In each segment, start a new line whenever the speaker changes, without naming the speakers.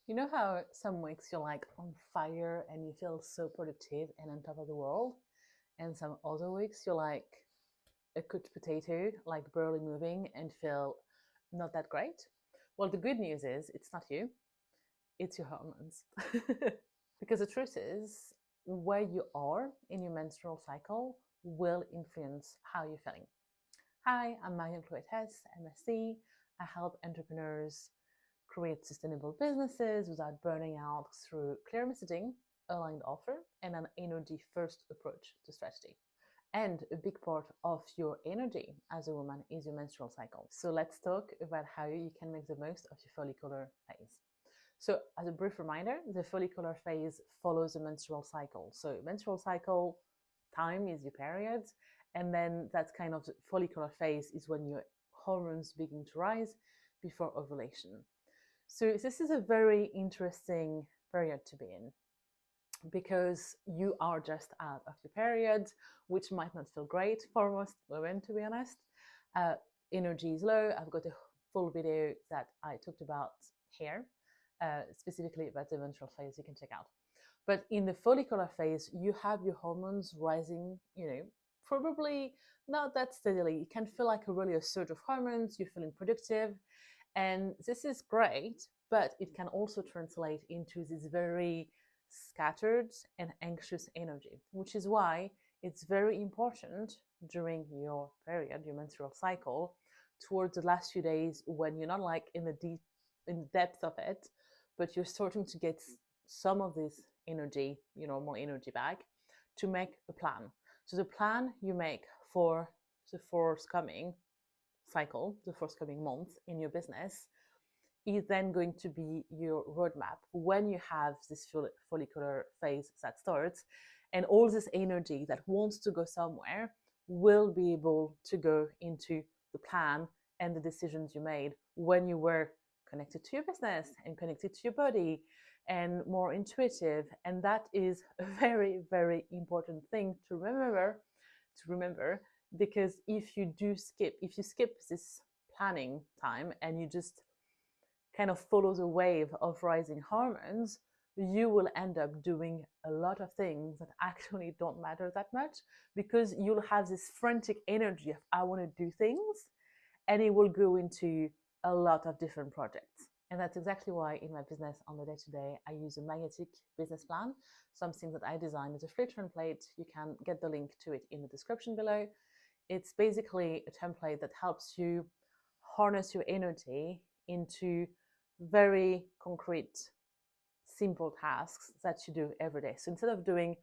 You know how some weeks you're like on fire and you feel so productive and on top of the world, and some other weeks you're like a cooked potato, like barely moving and feel not that great? Well, the good news is it's not you, it's your hormones. Because the truth is, where you are in your menstrual cycle will influence how you're feeling. Hi, I'm Marion Cloetes, MSc. I help entrepreneurs create sustainable businesses without burning out through clear messaging, aligned offer, and an energy first approach to strategy. And a big part of your energy as a woman is your menstrual cycle. So let's talk about how you can make the most of your follicular phase. So, as a brief reminder, the follicular phase follows the menstrual cycle. So, menstrual cycle time is your period, and then that kind of follicular phase is when your hormones begin to rise before ovulation. So, this is a very interesting period to be in because you are just out of your period, which might not feel great for most women, to be honest. Uh, Energy is low. I've got a full video that I talked about here, specifically about the menstrual phase, you can check out. But in the follicular phase, you have your hormones rising, probably not that steadily. You can feel like a surge of hormones, you're feeling productive, and this is great, but it can also translate into this very scattered and anxious energy, which is why it's very important during your period, your menstrual cycle, towards the last few days when you're not like in the depth of it, but you're starting to get some of this energy, your normal energy back, to make a plan. So the plan you make for the forthcoming cycle, the forthcoming month in your business, is then going to be your roadmap when you have this follicular phase that starts, and all this energy that wants to go somewhere will be able to go into the plan and the decisions you made when you were connected to your business and connected to your body and more intuitive. And that is a very, very important thing to remember, because if you skip this planning time and you just kind of follow the wave of rising hormones, you will end up doing a lot of things that actually don't matter that much, because you'll have this frantic energy of I want to do things, and it will go into a lot of different projects. And that's exactly why in my business on the day-to-day, I use a magnetic business plan, something that I designed as a free template. You can get the link to it in the description below. It's basically a template that helps you harness your energy into very concrete, simple tasks that you do every day. So instead of doing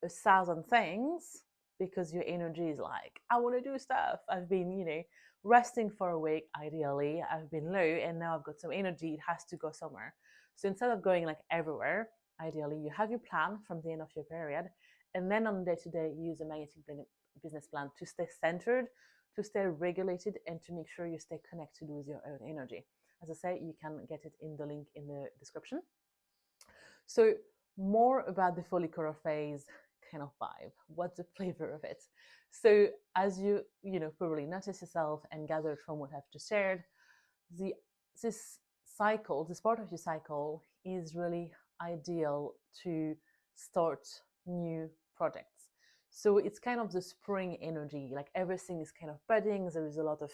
1,000 things, because your energy is like, I want to do stuff. I've been, resting for a week, ideally. I've been low and now I've got some energy. It has to go somewhere. So instead of going like everywhere, ideally, you have your plan from the end of your period. And then on day to day, you use a magnetic business plan to stay centered, to stay regulated, and to make sure you stay connected with your own energy. As I say, you can get it in the link in the description. So more about the follicular phase kind of vibe. What's the flavor of it? So as you probably notice yourself and gathered from what I've just shared, this cycle, this part of your cycle, is really ideal to start new projects. So it's kind of the spring energy, like everything is kind of budding. There is a lot of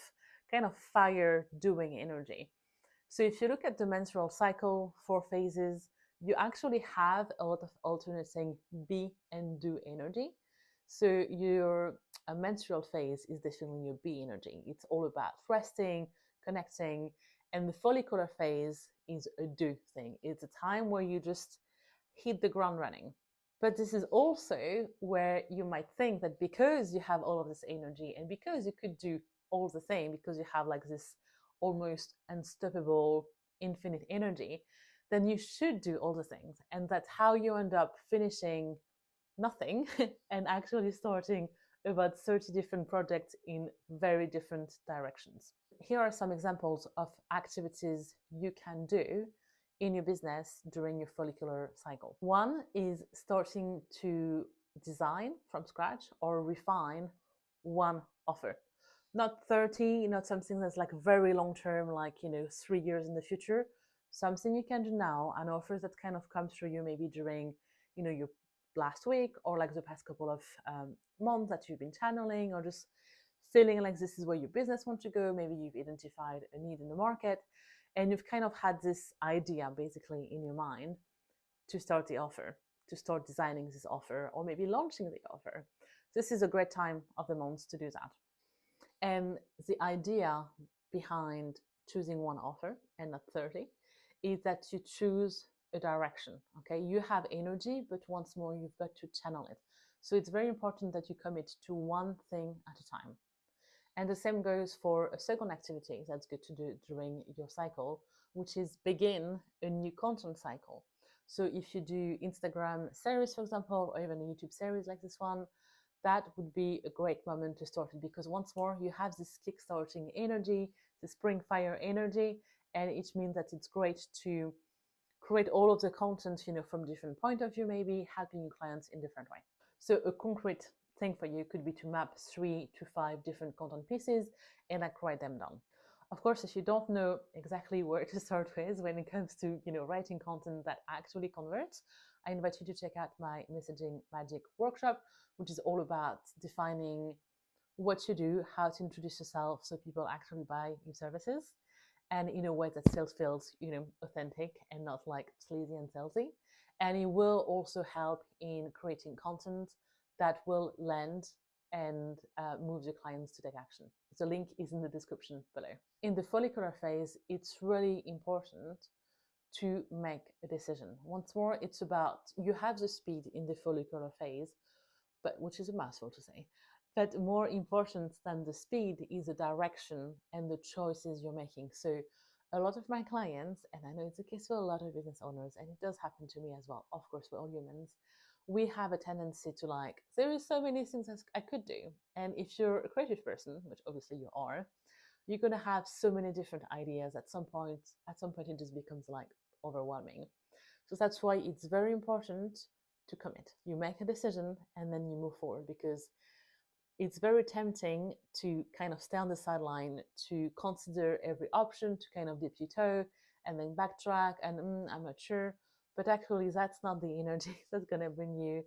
kind of fire doing energy. So if you look at the menstrual cycle, 4 phases, you actually have a lot of alternating be and do energy. So your menstrual phase is definitely your be energy. It's all about resting, connecting, and the follicular phase is a do thing. It's a time where you just hit the ground running. But this is also where you might think that because you have all of this energy and because you could do all the thing, because you have like this almost unstoppable infinite energy, then you should do all the things. And that's how you end up finishing nothing and actually starting about 30 different projects in very different directions. Here are some examples of activities you can do in your business during your follicular cycle. One is starting to design from scratch or refine one offer. Not 30, not something that's like very long term, like 3 years in the future. something you can do now, an offer that kind of comes through you maybe during, your last week or like the past couple of months that you've been channeling, or just feeling like this is where your business wants to go. Maybe you've identified a need in the market and you've kind of had this idea basically in your mind to start the offer, to start designing this offer, or maybe launching the offer. This is a great time of the month to do that. And the idea behind choosing one offer and not 30 is that you choose a direction. Okay, you have energy, but once more, you've got to channel it. So it's very important that you commit to one thing at a time. And the same goes for a second activity that's good to do during your cycle, which is begin a new content cycle. So if you do Instagram series, for example, or even a YouTube series like this one, that would be a great moment to start it, because once more you have this kickstarting energy, the spring fire energy, and it means that it's great to create all of the content, from different point of view, maybe helping your clients in different way. So a concrete thing for you could be to map 3 to 5 different content pieces and like write them down. Of course, if you don't know exactly where to start with when it comes to writing content that actually converts, I invite you to check out my Messaging Magic workshop, which is all about defining what you do, how to introduce yourself so people actually buy your services, and in a way that still feels authentic and not like sleazy and salesy. And it will also help in creating content that will land and move your clients to take action. The link is in the description below. In the follicular phase, it's really important to make a decision. Once more, it's about, you have the speed in the follicular phase, but which is a mouthful to say. But more important than the speed is the direction and the choices you're making. So a lot of my clients, and I know it's the case for a lot of business owners, and it does happen to me as well, of course, we're all humans, we have a tendency to like, there is so many things I could do. And if you're a creative person, which obviously you are, you're going to have so many different ideas at some point. At some point, it just becomes like overwhelming. So that's why it's very important to commit. You make a decision and then you move forward, because it's very tempting to kind of stay on the sideline, to consider every option, to kind of dip your toe and then backtrack and I'm not sure. But actually, that's not the energy that's going to bring you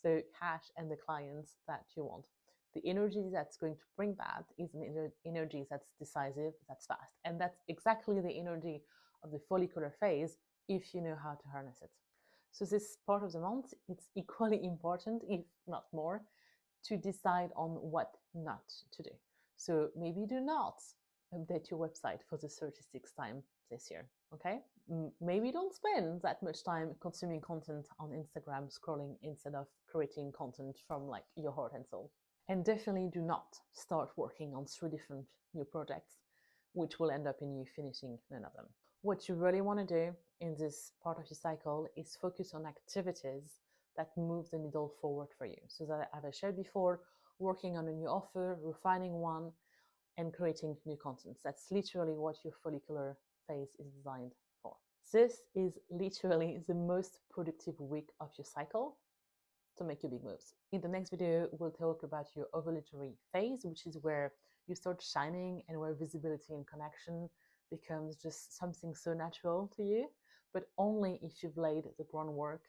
the cash and the clients that you want. The energy that's going to bring that is an energy that's decisive, that's fast. And that's exactly the energy of the follicular phase if you know how to harness it. So this part of the month, it's equally important, if not more, to decide on what not to do. So maybe do not update your website for the 36th time this year, okay? Maybe don't spend that much time consuming content on Instagram scrolling instead of creating content from like your heart and soul. And definitely do not start working on 3 different new projects, which will end up in you finishing none of them. What you really want to do in this part of your cycle is focus on activities that move the needle forward for you. So that, as I shared before, working on a new offer, refining one, and creating new content. That's literally what your follicular phase is designed for. This is literally the most productive week of your cycle to make your big moves. In the next video, we'll talk about your ovulatory phase, which is where you start shining and where visibility and connection becomes just something so natural to you, but only if you've laid the groundwork